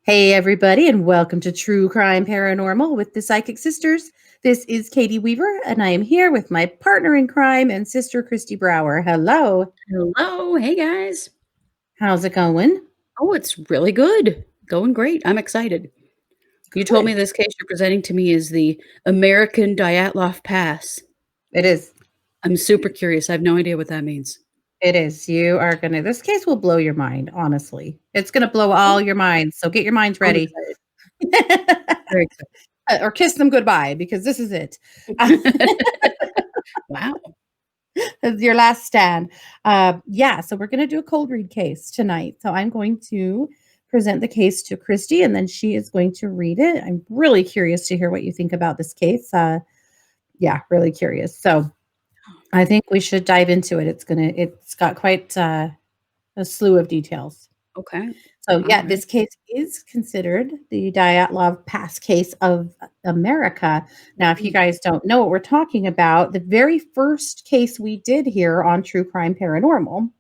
Hey, everybody, and welcome to True Crime Paranormal with the Psychic Sisters. This is Katie Weaver, and I am here with my partner in crime and sister, Kristi Brower. Hello. Hello. Hey, guys. How's it going? Oh, it's really good. Going great. I'm excited. You told me Good. this case you're presenting to me is the American Dyatlov Pass. It is. I'm super curious. I have no idea what that means. It is. You are going to, this case will blow your mind, honestly. It's going to blow all Oh, your minds. So get your minds I'm ready. excited. Very Or kiss them goodbye because this is it. excited. Wow. It's your last stand. So we're going to do a cold read case tonight. So I'm going to present the case to Kristi, and then she is going to read it. I'm really curious to hear what you think about this case. Really curious. So I think we should dive into it. It's got quite a slew of details. Okay. So All yeah, right. this case is considered the Dyatlov Pass case of America. Now, if you Mm, guys don't know what we're talking about, the very first case we did here on True Crime Paranormal,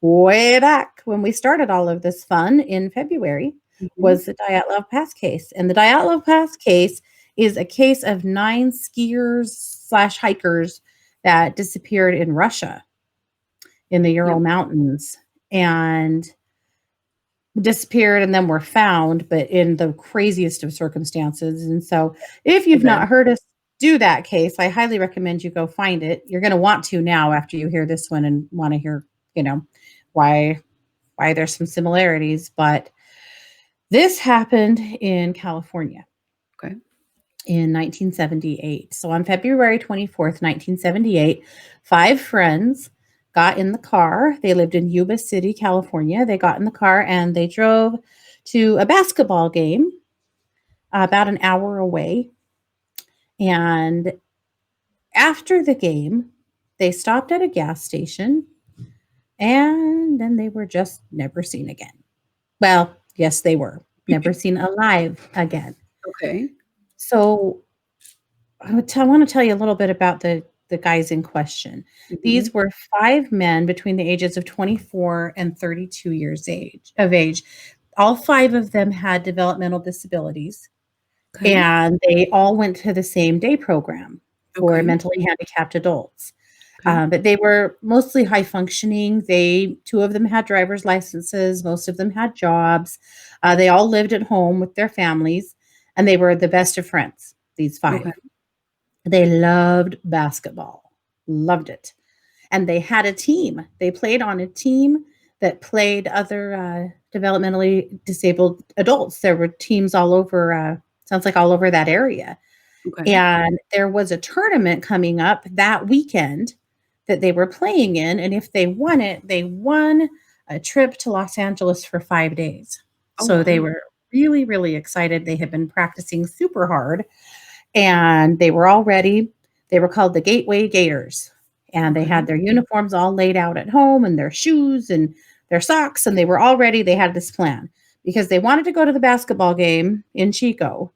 way back when we started all of this fun in February, mhm. was the Dyatlov Pass case. And the Dyatlov Pass case is a case of 9 skiers slash hikers that disappeared in Russia in the Yep. Ural Mountains. And disappeared and then were found, but in the craziest of circumstances. And so, if So you've bad. not heard us do that case, I highly recommend you go find it. You're going to want to now after you hear this one and want to hear, you know, why there's some similarities. But this happened in California Okay. in 1978. So on February 24th, 1978, 5 friends got in the car. They lived in Yuba City, California. They got in the car and they drove to a basketball game about an hour away. And after the game, they stopped at a gas station and then they were just never seen again. Well, yes, they were never seen alive again. Okay. So I want to tell you a little bit about the guys in question. Mhm. These were 5 men between the ages of 24 and 32 years age. All 5 of them had developmental disabilities, Okay. and they all went to the same day program for Okay. mentally handicapped adults. Okay. But they were mostly high functioning. 2 of them had driver's licenses. Most of them had jobs. They all lived at home with their families, and they were the best of friends. These Okay. 5. They loved basketball, loved it. And they had a team. They played on a team that played other developmentally disabled adults. There were teams all over, sounds like all over that area. Okay. And there was a tournament coming up that weekend that they were playing in. And if they won it, they won a trip to Los Angeles for 5 days. Oh, So they wow. were really, really excited. They had been practicing super hard and they were all ready. They were called the Gateway Gators, and they Okay. had their uniforms all laid out at home and their shoes and their socks, and they were all ready. They had this plan because they wanted to go to the basketball game in Chico,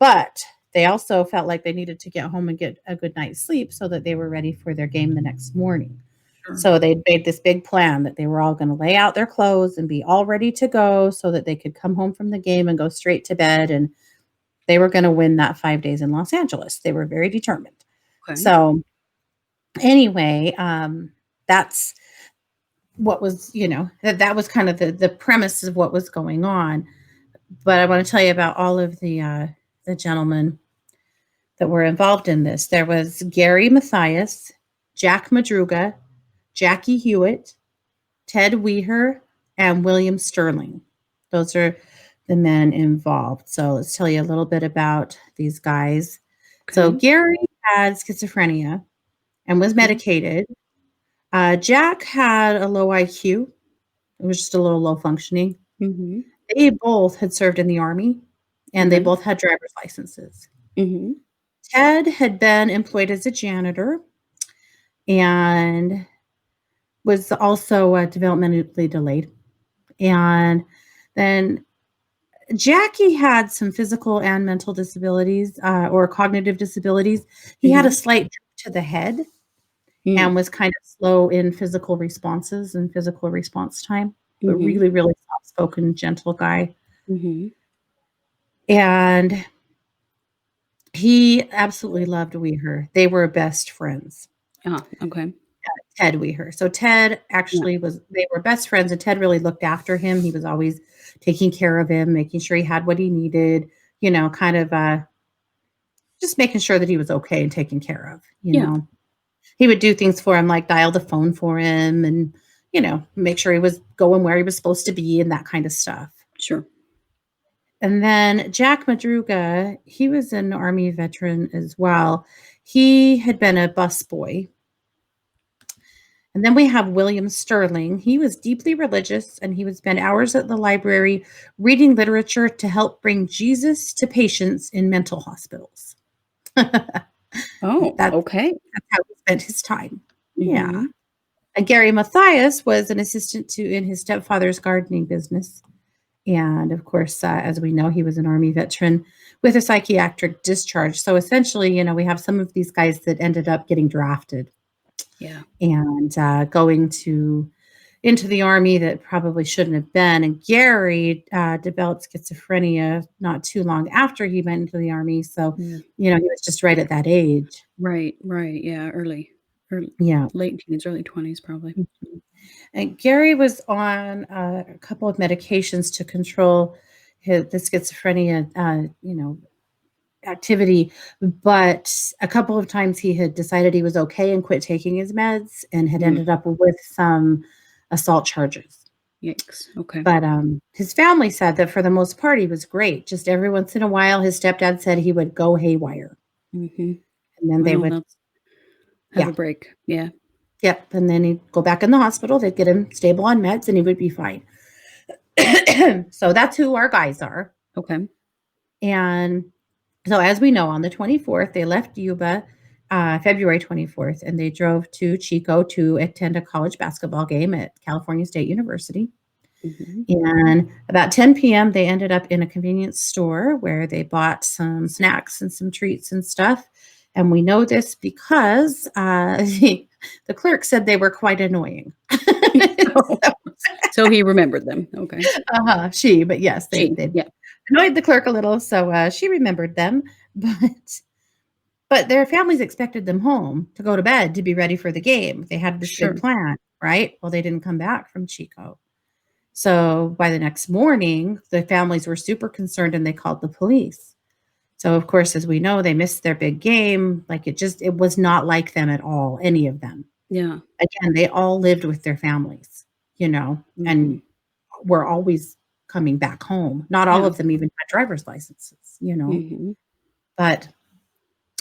but they also felt like they needed to get home and get a good night's sleep so that they were ready for their game the next morning. Sure. So they made this big plan that they were all going to lay out their clothes and be all ready to go so that they could come home from the game and go straight to bed, and they were gonna win that 5 days in Los Angeles. They were very determined. Okay. So, anyway, that's what was, that was kind of the premise of what was going on. But I wanna tell you about all of the gentlemen that were involved in this. There was Gary Mathias, Jack Madruga, Jackie Hewitt, Ted Weher, and William Sterling. Those are the men involved. So let's tell you a little bit about these guys. So Okay. Gary had schizophrenia and was Okay. medicated. Jack had a low IQ. It was just a little low functioning. Mhm. They both had served in the army and they Okay. both had driver's licenses. Mhm. Ted had been employed as a janitor and was also developmentally delayed. And then Jackie had some physical and mental disabilities, or cognitive disabilities. He had a Mhm. slight droop to the head Mm. and was kind of slow in physical responses and physical response time, but Mhm. really, really soft-spoken, gentle guy. Mhm. And he absolutely loved Weher. They were best friends. Okay. Ted Weher. So Ted Yeah, actually they were best friends, and Ted really looked after him. He was always taking care of him, making sure he had what he needed, kind of just making sure that he was okay and taken care of, yeah, He would do things for him, like dial the phone for him and, make sure he was going where he was supposed to be and that kind of stuff. sure. And then Jack Madruga, he was an Army veteran as well. He had been a busboy. And then we have William Sterling. He was deeply religious and he would spend hours at the library reading literature to help bring Jesus to patients in mental hospitals. Oh, That's okay. how he spent his time. Yeah. Mhm. And Gary Mathias was an assistant in his stepfather's gardening business. And of course, as we know, he was an Army veteran with a psychiatric discharge. So essentially, we have some of these guys that ended up getting drafted Yeah. and going into the Army that probably shouldn't have been. And Gary developed schizophrenia not too long after he went into the Army. So, Mm. he was just right at that age. Right, right, yeah, Yeah. late teens, early 20s probably. Mhm. And Gary was on a couple of medications to control the schizophrenia, activity, but a couple of times he had decided he was okay and quit taking his meds and had Mm, ended up with some assault charges. yikes, okay. But, his family said that for the most part, he was great. Just every once in a while, his stepdad said he would go haywire, Mhm. and then they Well, would that's have yeah, a break. Yeah. yep, and then he'd go back in the hospital, they'd get him stable on meds, and he would be fine. So that's who our guys are, Okay. and so as we know, on the 24th, they left Yuba, February 24th, and they drove to Chico to attend a college basketball game at California State University. Mhm. And about 10 p.m., they ended up in a convenience store where they bought some snacks and some treats and stuff. And we know this because the clerk said they were quite annoying. Oh, so he remembered them. Okay. But yes, She, they yeah. annoyed the clerk a little, so she remembered them. But their families expected them home to go to bed to be ready for the game. They had this big Sure. plan, right? Well, they didn't come back from Chico. So by the next morning, the families were super concerned and they called the police. So of course, as we know, they missed their big game. Like it was not like them at all, any of them. Yeah. Again, they all lived with their families, Mhm. and were always coming back home. Not all Yeah. of them even had driver's licenses. Mhm. But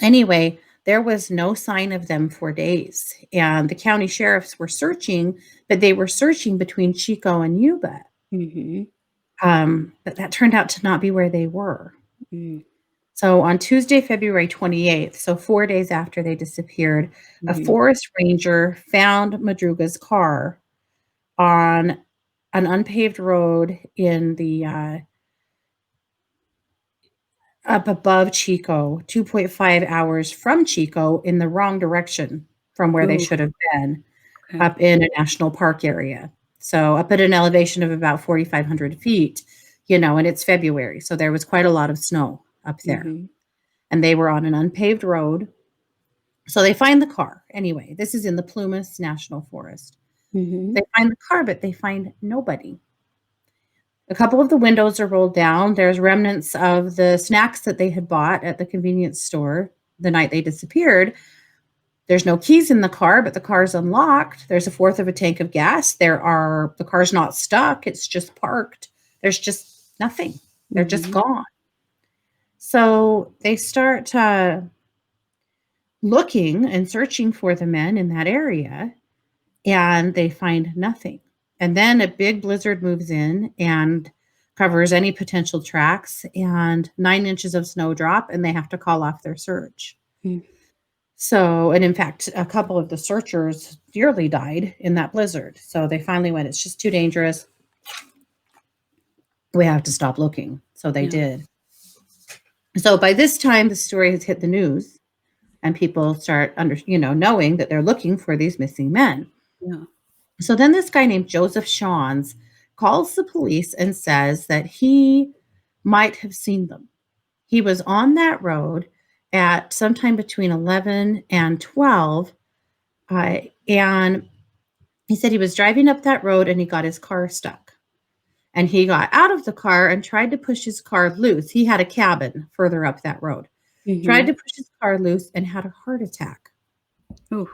anyway, there was no sign of them for days. And the county sheriffs were searching, but they were searching between Chico and Yuba. Mhm. But that turned out to not be where they were. Mm. So on Tuesday, February 28th, so 4 days after they disappeared, a Mhm. forest ranger found Madruga's car on an unpaved road in the up above Chico, 2.5 hours from Chico in the wrong direction from where they Ooh, should have been, okay. up in a national park area. So up at an elevation of about 4,500 feet, and it's February. So there was quite a lot of snow up there. Mhm. And they were on an unpaved road. So they find the car. Anyway, this is in the Plumas National Forest. Mhm. They find the car, but they find nobody. A couple of the windows are rolled down. There's remnants of the snacks that they had bought at the convenience store the night they disappeared. There's no keys in the car, but the car's unlocked. There's a fourth of a tank of gas. The car's not stuck. It's just parked. There's just nothing. They're just Mhm. gone. So they start looking and searching for the men in that area, and they find nothing. And then a big blizzard moves in and covers any potential tracks, and 9 inches of snow drop, and they have to call off their search. Mm. So, and in fact, a couple of the searchers nearly died in that blizzard. So they finally went, it's just too dangerous. We have to stop looking. So they Yeah. did. So by this time, the story has hit the news, and people start knowing that they're looking for these missing men. Yeah. So then this guy named Joseph Shawns calls the police and says that he might have seen them. He was on that road at sometime between 11 and 12. And he said he was driving up that road and he got his car stuck. And he got out of the car and tried to push his car loose. He had a cabin further up that road. Tried Mhm. to push his car loose and had a heart attack Ooh.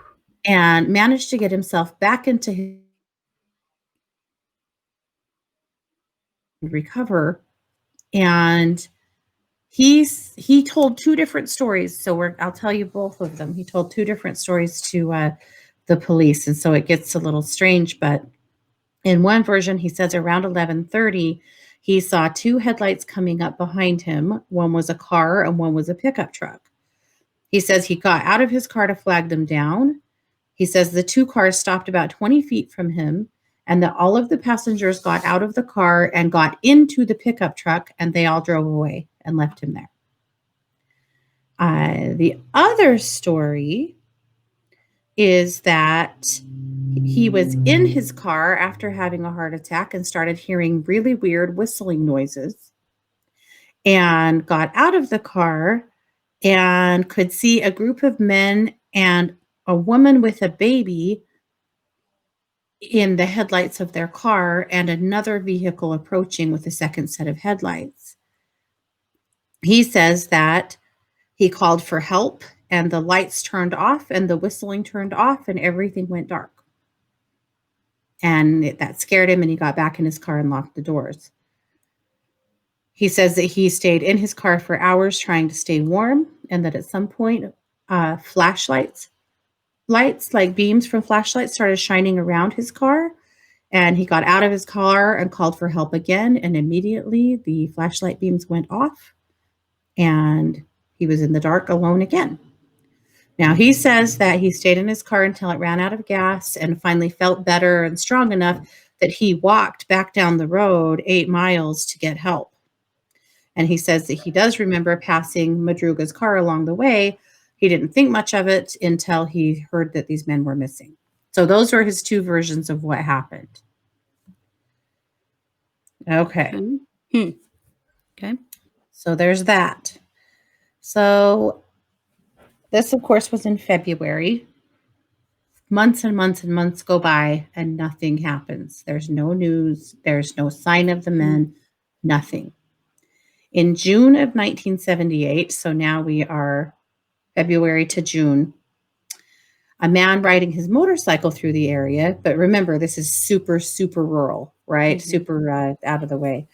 and managed to get himself back into his recover. And he told two different stories. So I'll tell you both of them. He told two different stories to the police, and so it gets a little strange. But in one version, he says around 11:30, he saw two headlights coming up behind him. One was a car and one was a pickup truck. He says he got out of his car to flag them down. He says the two cars stopped about 20 feet from him and that all of the passengers got out of the car and got into the pickup truck and they all drove away and left him there. The other story is that he was in his car after having a heart attack and started hearing really weird whistling noises and got out of the car and could see a group of men and a woman with a baby in the headlights of their car and another vehicle approaching with a second set of headlights. He says that he called for help and the lights turned off and the whistling turned off and everything went dark. And that scared him and he got back in his car and locked the doors. He says that he stayed in his car for hours trying to stay warm and that at some point lights like beams from flashlights started shining around his car. And he got out of his car and called for help again. And immediately the flashlight beams went off and he was in the dark alone again. Now, he says that he stayed in his car until it ran out of gas and finally felt better and strong enough that he walked back down the road 8 miles to get help. And he says that he does remember passing Madruga's car along the way. He didn't think much of it until he heard that these men were missing. So those are his two versions of what happened. Okay. Okay. So there's that. So this, of course, was in February. Months and months and months go by and nothing happens. There's no news. There's no sign of the men. Nothing. In June of 1978, so now we are February to June, a man riding his motorcycle through the area, but remember, this is super, super rural, right? Super out of the way.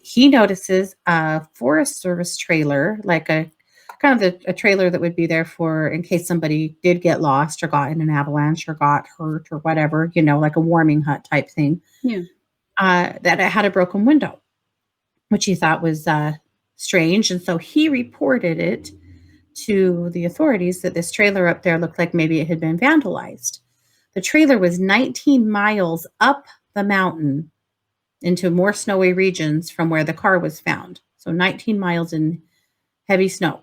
He notices a Forest Service trailer, like a kind of a trailer that would be there for in case somebody did get lost or got in an avalanche or got hurt or whatever, like a warming hut type thing. Yeah. That it had a broken window, which he thought was strange. And so he reported it to the authorities that this trailer up there looked like maybe it had been vandalized. The trailer was 19 miles up the mountain into more snowy regions from where the car was found. So 19 miles in heavy snow.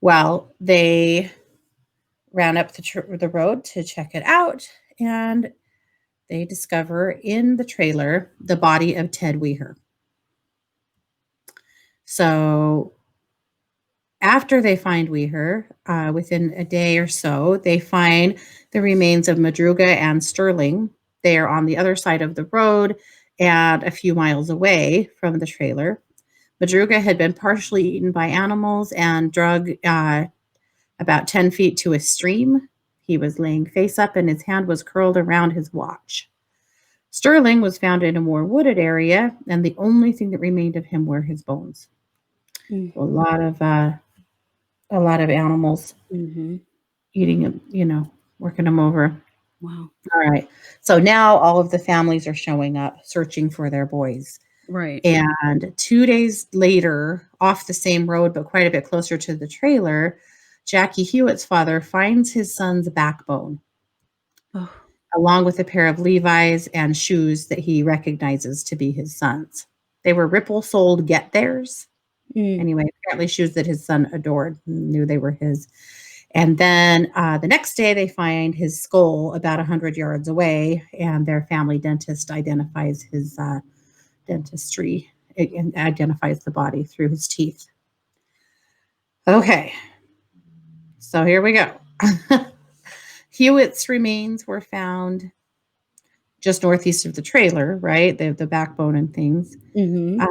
Well, they ran up the road to check it out, and they discover in the trailer the body of Ted Weher. So after they find Weher, within a day or so, they find the remains of Madruga and Sterling. They are on the other side of the road and a few miles away from the trailer. Madruga had been partially eaten by animals and dragged about 10 feet to a stream. He was laying face up and his hand was curled around his watch. Sterling was found in a more wooded area, and the only thing that remained of him were his bones. A lot of animals eating him, working him over. Wow. All right. So now all of the families are showing up, searching for their boys. Right. And 2 days later, off the same road, but quite a bit closer to the trailer, Jackie Hewitt's father finds his son's backbone, along with a pair of Levi's and shoes that he recognizes to be his son's. They were Ripple-soled Get-Theirs. Anyway, apparently shoes that his son adored and knew they were his. And then the next day, they find his skull about 100 yards away, and their family dentist identifies his dentistry It identifies the body through his teeth. Okay, so here we go. Hewitt's remains were found just northeast of the trailer, right? The backbone and things. Mm-hmm.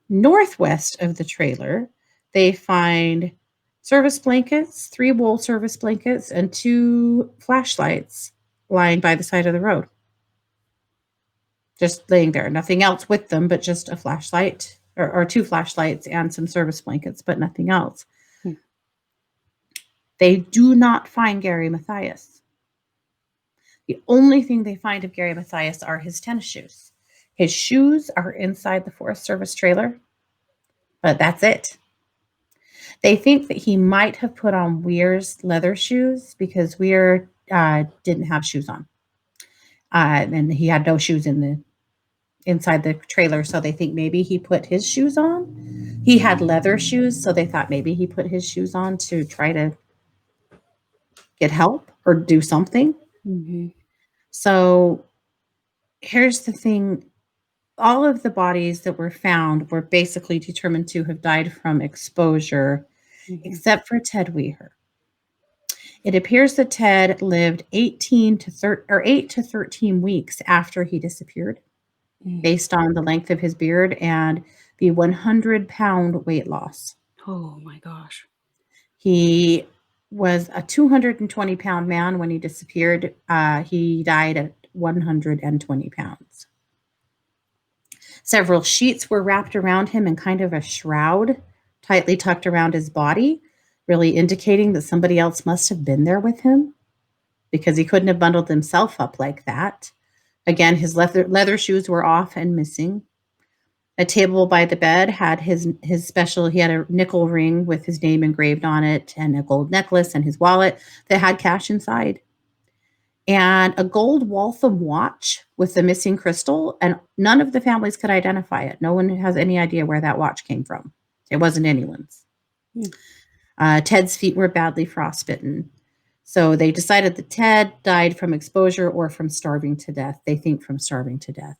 Northwest of the trailer, they find service blankets, 3 wool service blankets, and 2 flashlights lying by the side of the road. Just laying there. Nothing else with them, but just a flashlight or 2 flashlights and some service blankets, but nothing else. Hmm. They do not find Gary Mathias. The only thing they find of Gary Mathias are his tennis shoes. His shoes are inside the Forest Service trailer, but that's it. They think that he might have put on Weir's leather shoes because Weir didn't have shoes on. And he had no shoes inside the trailer, so they think maybe he put his shoes on. He had leather shoes, so they thought maybe he put his shoes on to try to get help or do something. Mm-hmm. So here's the thing. All of the bodies that were found were basically determined to have died from exposure, Mm-hmm. except for Ted Weir. It appears that Ted lived 8 to 13 weeks after he disappeared, based on the length of his beard and the 100-pound weight loss. Oh my gosh. He was a 220-pound man when he disappeared. He died at 120 pounds. Several sheets were wrapped around him in kind of a shroud, tightly tucked around his body, really indicating that somebody else must have been there with him because he couldn't have bundled himself up like that. Again, his leather shoes were off and missing. A table by the bed had his special, he had a nickel ring with his name engraved on it and a gold necklace and his wallet that had cash inside. And a gold Waltham watch with the missing crystal, and none of the families could identify it. No one has any idea where that watch came from. It wasn't anyone's. Ted's feet were badly frostbitten. So they decided that Ted died from exposure or from starving to death. They think from starving to death.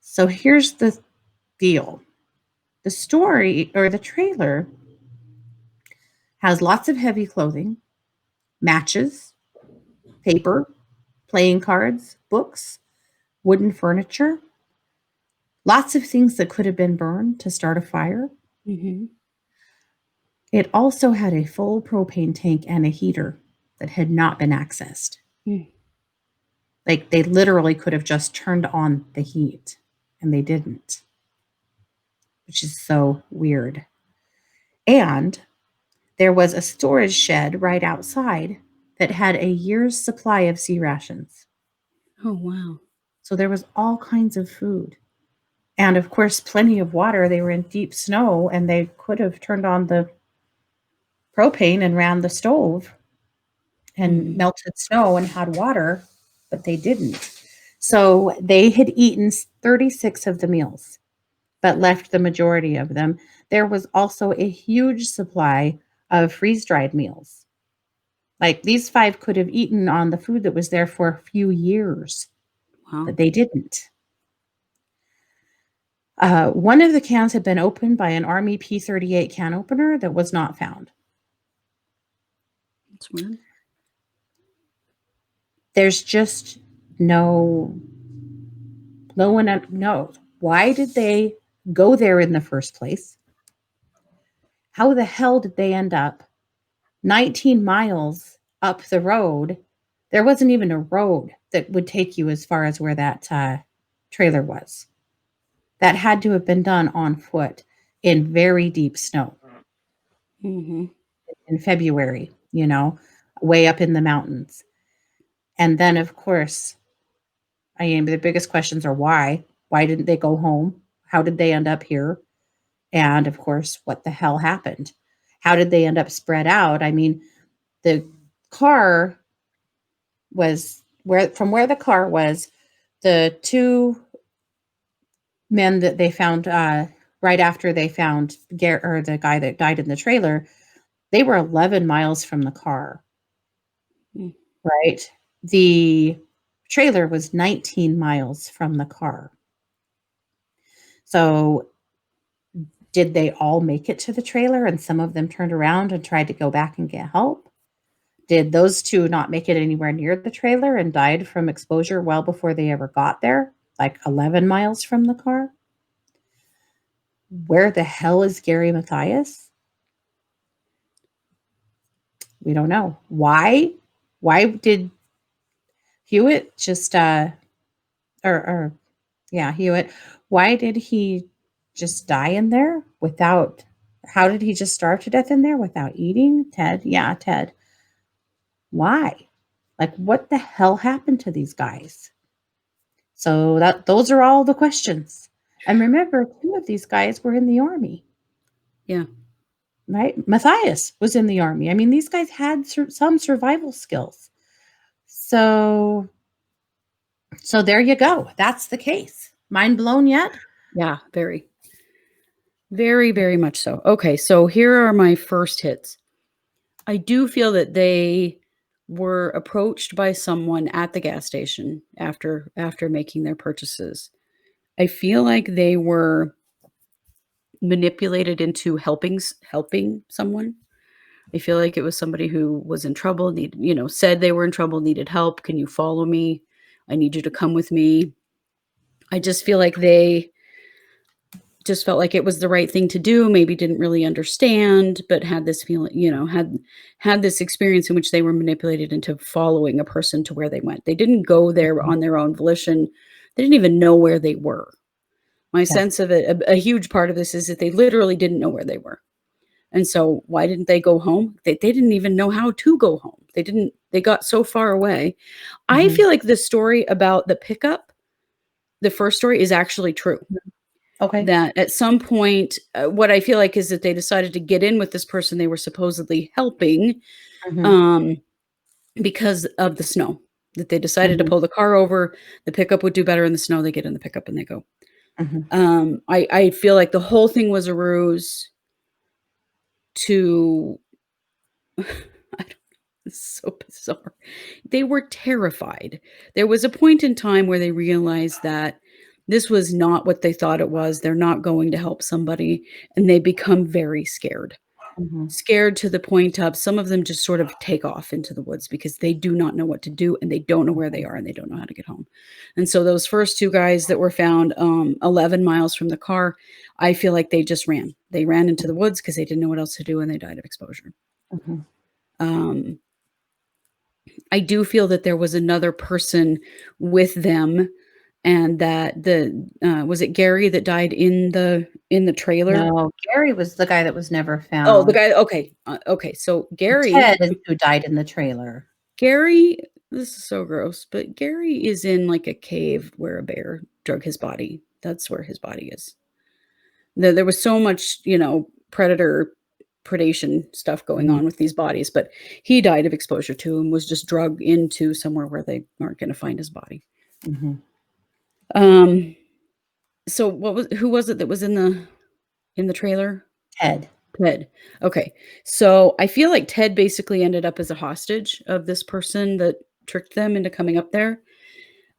So here's the deal. The story or the trailer has lots of heavy clothing, matches, paper, playing cards, books, wooden furniture, lots of things that could have been burned to start a fire. Mm-hmm. It also had a full propane tank and a heater that had not been accessed. Like they literally could have just turned on the heat and they didn't, which is so weird. And there was a storage shed right outside that had a year's supply of sea rations. Oh, wow. So there was all kinds of food. And of course, plenty of water. They were in deep snow and they could have turned on the propane and ran the stove and melted snow and had water, but they didn't. So they had eaten 36 of the meals, but left the majority of them. There was also a huge supply of freeze-dried meals. Like these 5 could have eaten on the food that was there for a few years, Wow. but they didn't. One of the cans had been opened by an Army P-38 can opener that was not found. That's weird. There's just no one knows. Why did they go there in the first place? How the hell did they end up 19 miles up the road? There wasn't even a road that would take you as far as where that trailer was. That had to have been done on foot in very deep snow. In February, way up in the mountains. And then, of course, the biggest questions are why? Why didn't they go home? How did they end up here? And of course, what the hell happened? How did they end up spread out? I mean, the car was from where the car was, the 2 men that they found right after they found the guy that died in the trailer, they were 11 miles from the car. Right? The trailer was 19 miles from the car. So did they all make it to the trailer and some of them turned around and tried to go back and get help? Did those two not make it anywhere near the trailer and died from exposure well before they ever got there, like 11 miles from the car? Where the hell is Gary Matthias? We don't know. Why? Why did Hewitt just or yeah, Hewitt, why did he just die in there without how did he just starve to death in there without eating? Ted, yeah, Ted. Why? Like what the hell happened to these guys? So that those are all the questions. And remember, two of these guys were in the army, Yeah. right? Matthias was in the army. I mean, these guys had some survival skills. So there you go. That's the case. Mind blown yet? Yeah, very. Very, very much so. Okay, so here are my first hits. I do feel that they were approached by someone at the gas station after making their purchases. I feel like they were manipulated into helping someone. I feel like it was somebody who was in trouble, said they were in trouble, needed help. Can you follow me? I need you to come with me. I just feel like they just felt like it was the right thing to do, maybe didn't really understand, but had this feeling, had this experience in which they were manipulated into following a person to where they went. They didn't go there Mhm. on their own volition. They didn't even know where they were. My Yeah. sense of it, a huge part of this is that they literally didn't know where they were. And so why didn't they go home? They didn't even know how to go home. They got so far away. I Mhm. feel like the story about the pickup, the first story is actually true. Okay. That at some point, what I feel like is that they decided to get in with this person they were supposedly helping, Mhm. um, because of the snow. That they decided to Mhm. pull the car over, the pickup would do better in the snow, they get in the pickup and they go. Mhm. I feel like the whole thing was a ruse to I don't it's so bizarre. They were terrified. There was a point in time where they realized that this was not what they thought it was. They're not going to help somebody, and they become very scared. Mhm. Scared to the point of some of them just sort of take off into the woods because they do not know what to do and they don't know where they are and they don't know how to get home. And so those first two guys that were found 11 miles from the car, I feel like they just ran. They ran into the woods because they didn't know what else to do and they died of exposure. Mhm. Um, I do feel that there was another person with them and that the was it Gary that died in the trailer? No, Gary was the guy that was never Oh, the found. guy, okay. Okay, so Ted is who died in the trailer. Gary, this is so gross, but Gary is in like a cave where a bear drug his body. That's where his body is. There was so much, predation stuff going Mhm. on with these bodies, but he died of exposure to and was just drugged into somewhere where they aren't going to find his body. Mhm. Um, so who was it that was in the trailer? Ted. Ted. Okay. So I feel like Ted basically ended up as a hostage of this person that tricked them into coming up there.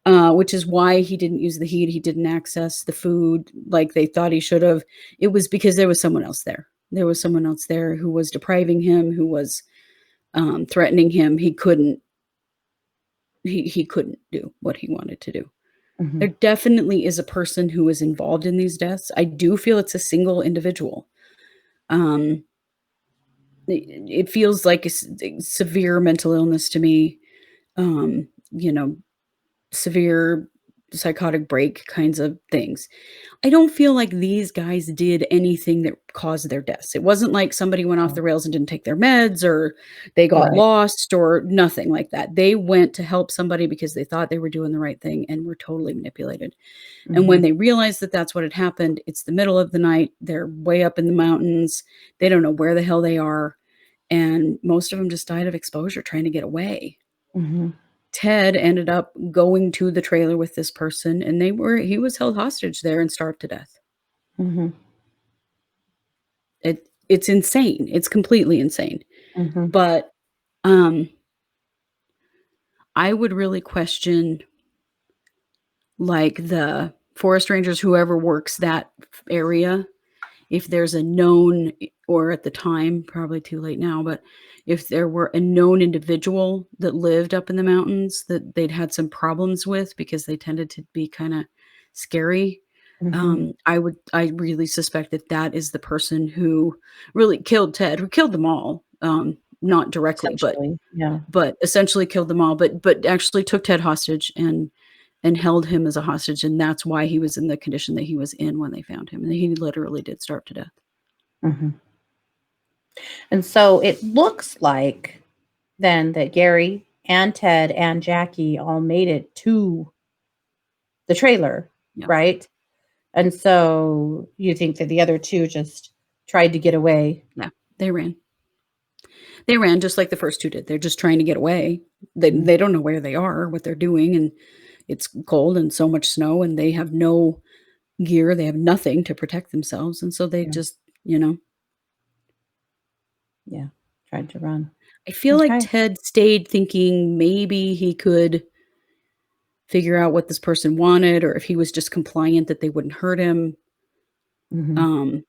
Which is why he didn't use the heat. He didn't access the food like they thought he should have. It was because there was someone else there. There was someone else there who was depriving him, who was threatening him. He couldn't do what he wanted to do. There Mhm. definitely is a person who is involved in these deaths. I do feel it's a single individual. Um, it feels like severe mental illness to me. Um, you know, severe psychotic break kinds of things. I don't feel like these guys did anything that caused their deaths. It wasn't like somebody went off Oh, the rails and didn't take their meds or they got right. lost or nothing like that. They went to help somebody because they thought they were doing the right thing and were totally manipulated. And when Mhm. they realized that that's what had happened, it's the middle of the night. They're way up in the mountains. They don't know where the hell they are. And most of them just died of exposure trying to get away. Mhm. Ted ended up going to the trailer with this person and he was held hostage there and starved to death. Mhm. It's insane. It's completely insane. Mhm. But um I would really question like the forest rangers, whoever works that area, if there's a known, or at the time, probably too late now, but if there were a known individual that lived up in the mountains that they'd had some problems with because they tended to be kind of scary, Mhm. I really suspect that that is the person who really killed Ted, who killed them all, not directly, Essentially, yeah. but essentially killed them all, but actually took Ted hostage and held him as a hostage, and that's why he was in the condition that he was in when they found him, and he literally did starve to death. Mhm. And so it looks like then that Gary and Ted and Jackie all made it to the trailer, Yeah, right? And so you think that the other 2 just tried to get away. yeah, they ran. They ran just like the first 2 did. They're just trying to get away. They Mm, they don't know where they are, what they're doing, and it's cold and so much snow, and they have no gear, they have nothing to protect themselves, and so they yeah, just, you know. yeah, tried to run. I feel like Okay. Ted stayed thinking maybe he could figure out what this person wanted, or if he was just compliant that they wouldn't hurt him. Mhm. Um,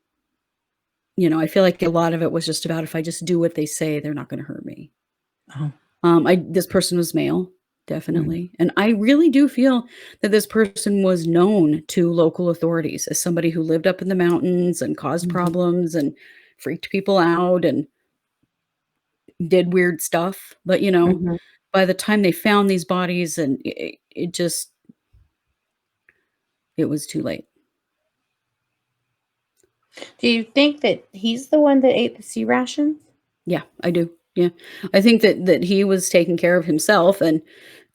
I feel like a lot of it was just about, if I just do what they say, they're not gonna hurt me. Oh, I This person was male, mhm, definitely, and I really do feel that this person was known to local authorities as somebody who lived up in the mountains and caused mhm, problems and freaked people out and did weird stuff, but, mhm. by the time they found these bodies, and it just it was too late. Do you think that he's the one that ate the sea rations? Yeah, I do, yeah. I think that he was taking care of himself and,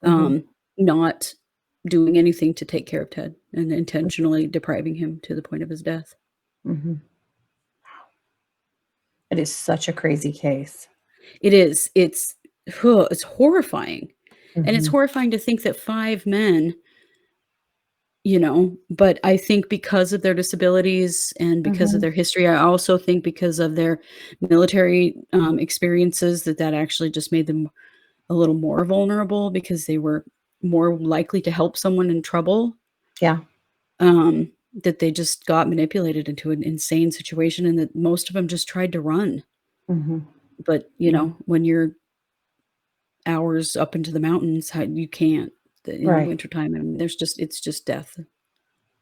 Mhm, not doing anything to take care of Ted, and intentionally depriving him to the point of his death. mhm. It is such a crazy case. It is. It's horrifying, and it's Mhm, horrifying to think that 5 men, but I think because of their disabilities and because of mhm. their history, I also think because of their military, experiences, that actually just made them a little more vulnerable because they were more likely to help someone in trouble, Yeah. that they just got manipulated into an insane situation, and that most of them just tried to run. Mhm. But, Yeah. when you're hours up into the mountains, how you can't in the Right. wintertime, and it's just death.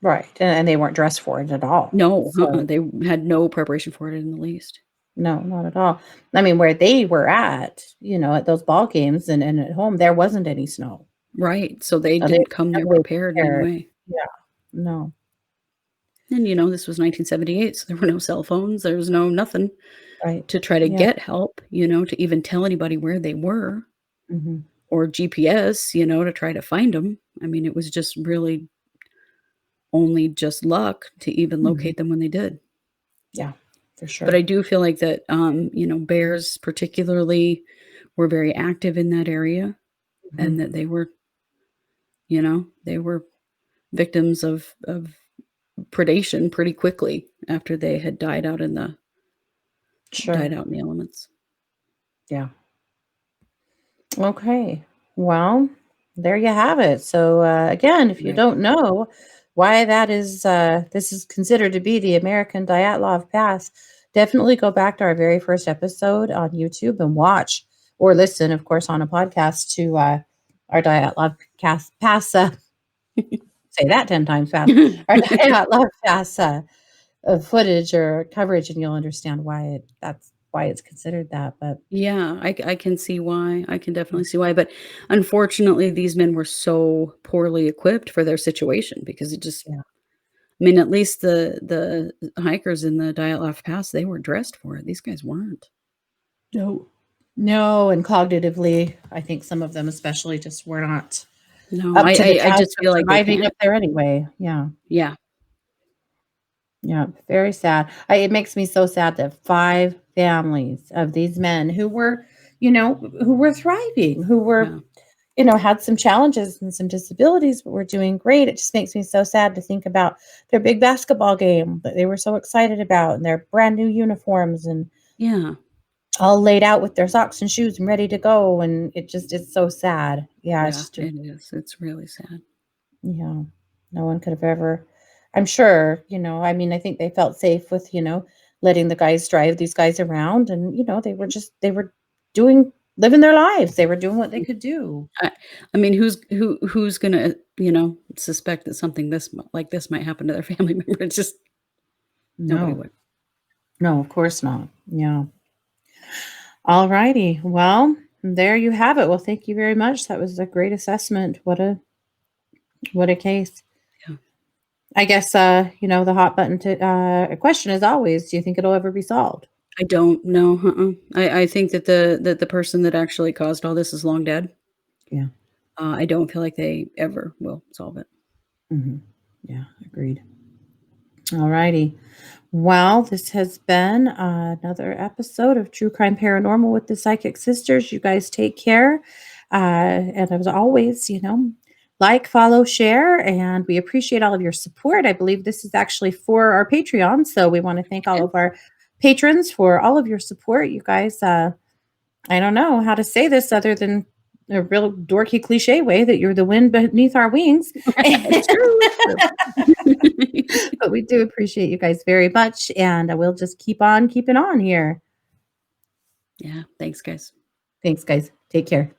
Right, and they weren't dressed for it at all. No, So, they had no preparation for it in the least. no, not at all. I mean, where they were at, at those ball games and at home, there wasn't any snow. Right, so they So they didn't come there never really prepared in any prepared. way. Yeah. No. And, this was 1978, so there were no cell phones, there was no nothing Right. to try to Yeah. get help, to even tell anybody where they were, Mhm. or GPS, to try to find them. I mean, it was just really only just luck to even Mhm. locate them when they did. Yeah, for But I sure. do feel like that, bears particularly were very active in that area, Mhm. and that they were victims of predation pretty quickly after they had Sure. died out in the elements. Yeah. Okay. Well, there you have it. So, again, if you Right. don't know why this is considered to be the American Dyatlov Pass, definitely go back to our very first episode on YouTube and watch or listen, of course, on a podcast to our Pass. Say that 10 times fast. Our Dyatlov Pass footage or coverage, and you'll understand that's why it's considered that. But Yeah, I can see why. I can definitely see why, but unfortunately, these men were so poorly equipped for their situation, because it just yeah. I mean, at least the hikers in the Dyatlov Pass, they were dressed for it. These guys weren't. No. No, and cognitively, I think some of them especially just were not No, up I to the I I task just of feel like they surviving up can't. there anyway. Yeah. Yeah, Yeah, very sad. It makes me so sad that 5 families of these men who were thriving, who were, yeah, had some challenges and some disabilities, but were doing great. It just makes me so sad to think about their big basketball game that they were so excited about and their brand new uniforms and yeah, all laid out with their socks and shoes and ready to go, and it's so sad. Yeah, it's yeah, just a it is. It's really sad. yeah. No one could have ever, I'm sure, I mean, I think they felt safe with, letting the guys drive these guys around and, they were living their lives. They were doing what they could do. I I mean, who's gonna, suspect that something like this might happen to their family member? It's just nobody No, would. no, of course not. Yeah. All righty. Well, there you have it. Well, thank you very much. That was a great assessment. What a case. Yeah. I guess the hot button to question is always, do you think it'll ever be solved? I don't know, I think that the person that actually caused all this is long dead. Yeah. I don't feel like they ever will solve it. Hmm. Yeah, agreed. All righty. Well, this has been another episode of True Crime Paranormal with the Psychic Sisters. You guys take care. And as always, like, follow, share, and we appreciate all of your support. I believe this is actually for our Patreon. So we want to thank all Okay. of our patrons for all of your support. You guys, I don't know how to say this other than a real dorky cliche way that you're the wind beneath our wings. It's true, it's true. But we do appreciate you guys very much, and we'll just keep on keeping on here. Yeah, thanks, guys. Thanks, guys. Take care.